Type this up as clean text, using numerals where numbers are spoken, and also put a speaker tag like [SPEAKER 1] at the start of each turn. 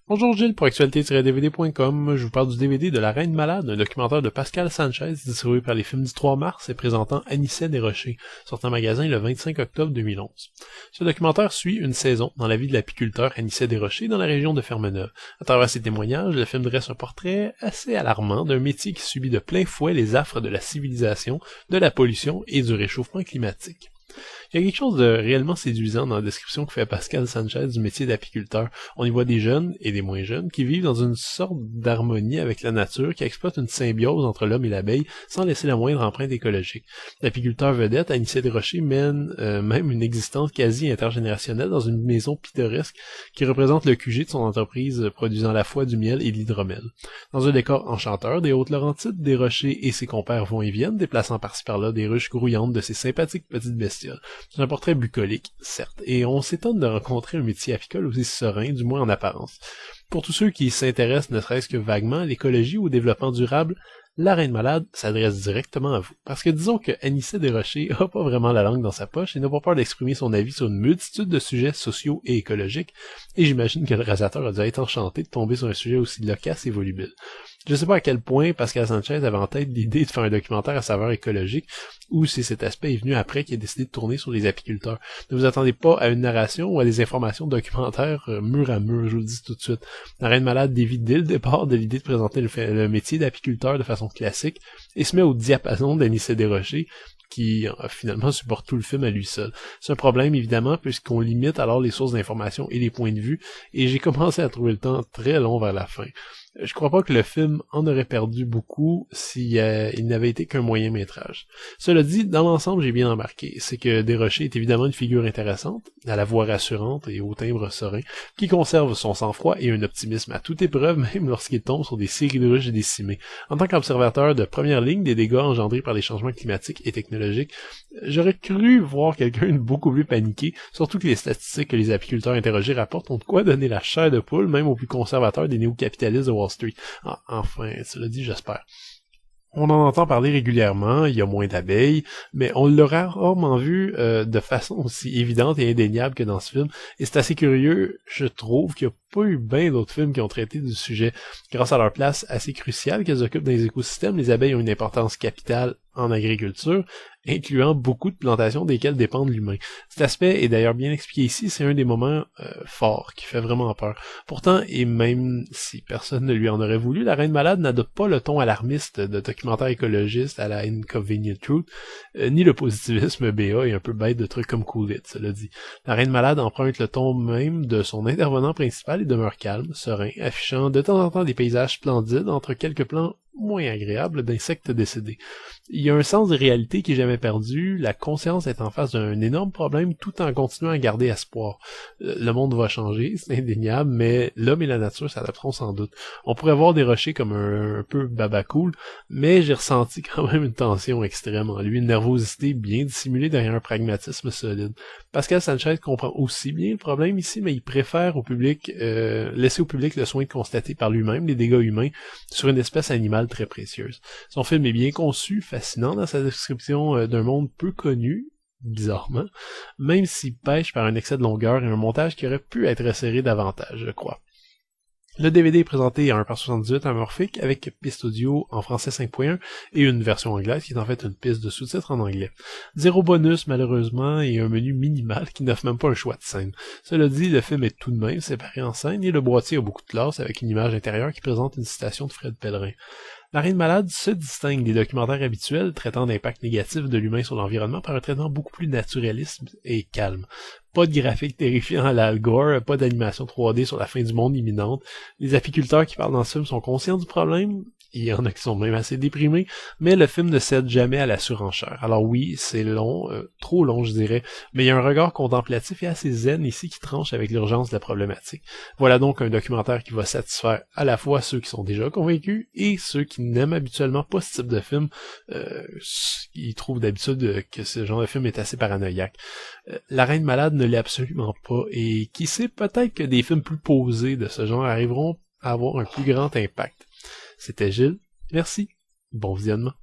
[SPEAKER 1] Bonjour Gilles, pour actualité-dvd.com, je vous parle du DVD de La Reine Malade, un documentaire de Pascal Sanchez distribué par les Films du 3 mars et présentant Anicet Desrochers, sorti en magasin le 25 octobre 2011. Ce documentaire suit une saison dans la vie de l'apiculteur Anicet Desrochers dans la région de Fermeneuve. À travers ses témoignages, le film dresse un portrait assez alarmant d'un métier qui subit de plein fouet les affres de la civilisation, de la pollution et du réchauffement climatique. Il y a quelque chose de réellement séduisant dans la description que fait Pascal Sanchez du métier d'apiculteur. On y voit des jeunes et des moins jeunes qui vivent dans une sorte d'harmonie avec la nature, qui exploite une symbiose entre l'homme et l'abeille sans laisser la moindre empreinte écologique. L'apiculteur vedette, Anicet Desrochers, mène même une existence quasi intergénérationnelle dans une maison pittoresque qui représente le QG de son entreprise produisant à la fois du miel et de l'hydromel. Dans un décor enchanteur des Hautes-Laurentides, Desrochers et ses compères vont et viennent, déplaçant par-ci par-là des ruches grouillantes de ces sympathiques petites bestioles. C'est un portrait bucolique, certes, et on s'étonne de rencontrer un métier apicole aussi serein, du moins en apparence. Pour tous ceux qui s'intéressent ne serait-ce que vaguement à l'écologie ou au développement durable, La Reine Malade s'adresse directement à vous. Parce que disons que Anicet Desrochers a pas vraiment la langue dans sa poche et n'a pas peur d'exprimer son avis sur une multitude de sujets sociaux et écologiques, et j'imagine que le réalisateur a dû être enchanté de tomber sur un sujet aussi loquace et volubile. Je sais pas à quel point Pascal Sanchez avait en tête l'idée de faire un documentaire à saveur écologique, ou si cet aspect est venu après qu'il ait décidé de tourner sur les apiculteurs. Ne vous attendez pas à une narration ou à des informations documentaires mur à mur, je vous le dis tout de suite. La Reine Malade dévie dès le départ de l'idée de présenter le métier d'apiculteur de façon classique, et se met au diapason d'Anicet Desrochers, qui finalement supporte tout le film à lui seul. C'est un problème évidemment puisqu'on limite alors les sources d'information et les points de vue, et j'ai commencé à trouver le temps très long vers la fin. Je crois pas que le film en aurait perdu beaucoup s'il n'avait été qu'un moyen métrage. Cela dit, dans l'ensemble, j'ai bien embarqué. C'est que Desrochers est évidemment une figure intéressante, à la voix rassurante et au timbre serein, qui conserve son sang-froid et un optimisme à toute épreuve, même lorsqu'il tombe sur des séries de ruches décimées. En tant qu'observateur de première ligne des dégâts engendrés par les changements climatiques et technologiques, j'aurais cru voir quelqu'un de beaucoup plus paniqué, surtout que les statistiques que les apiculteurs interrogés rapportent ont de quoi donner la chair de poule, même aux plus conservateurs des néo-capitalistes de Wall Street. Enfin, cela dit, j'espère. On en entend parler régulièrement, il y a moins d'abeilles, mais on l'aura rarement vu de façon aussi évidente et indéniable que dans ce film, et c'est assez curieux, je trouve, qu'il n'y a pas eu bien d'autres films qui ont traité du sujet. Grâce à leur place assez cruciale qu'elles occupent dans les écosystèmes, les abeilles ont une importance capitale en agriculture, incluant beaucoup de plantations desquelles dépend l'humain. Cet aspect est d'ailleurs bien expliqué ici, c'est un des moments forts qui fait vraiment peur. Pourtant, et même si personne ne lui en aurait voulu, La Reine Malade n'adopte pas le ton alarmiste de documentaire écologiste à la Inconvenient Truth, ni le positivisme BA et un peu bête de trucs comme Cool It, cela dit. La Reine Malade emprunte le ton même de son intervenant principal et demeure calme, serein, affichant de temps en temps des paysages splendides entre quelques plans moins agréable d'insectes décédés. Il y a un sens de réalité qui est jamais perdu, la conscience est en face d'un énorme problème tout en continuant à garder espoir. Le monde va changer, c'est indéniable, mais l'homme et la nature s'adapteront sans doute. On pourrait voir Desrochers comme un peu babacool, mais j'ai ressenti quand même une tension extrême en lui, une nervosité bien dissimulée derrière un pragmatisme solide. Pascal Sanchez comprend aussi bien le problème ici, mais il préfère laisser au public le soin de constater par lui-même les dégâts humains sur une espèce animale très précieuse. Son film est bien conçu, fascinant dans sa description d'un monde peu connu, bizarrement, même s'il pêche par un excès de longueur et un montage qui aurait pu être resserré davantage, je crois. Le DVD est présenté à 1:78 anamorphique avec piste audio en français 5.1 et une version anglaise qui est en fait une piste de sous-titres en anglais. Zéro bonus malheureusement et un menu minimal qui n'offre même pas un choix de scène. Cela dit, le film est tout de même séparé en scènes et le boîtier a beaucoup de classe avec une image intérieure qui présente une citation de Fred Pellerin. La Reine Malade se distingue des documentaires habituels traitant d'impact négatif de l'humain sur l'environnement par un traitement beaucoup plus naturaliste et calme. Pas de graphique terrifiant à la Al Gore, pas d'animation 3D sur la fin du monde imminente. Les apiculteurs qui parlent dans ce film sont conscients du problème, il y en a qui sont même assez déprimés, mais le film ne cède jamais à la surenchère. Alors oui, c'est long, trop long je dirais, mais il y a un regard contemplatif et assez zen ici qui tranche avec l'urgence de la problématique. Voilà donc un documentaire qui va satisfaire à la fois ceux qui sont déjà convaincus et ceux qui n'aiment habituellement pas ce type de film, qui trouvent d'habitude que ce genre de film est assez paranoïaque. La Reine Malade ne l'est absolument pas, et qui sait, peut-être que des films plus posés de ce genre arriveront à avoir un plus grand impact. C'était Gilles, merci, bon visionnement.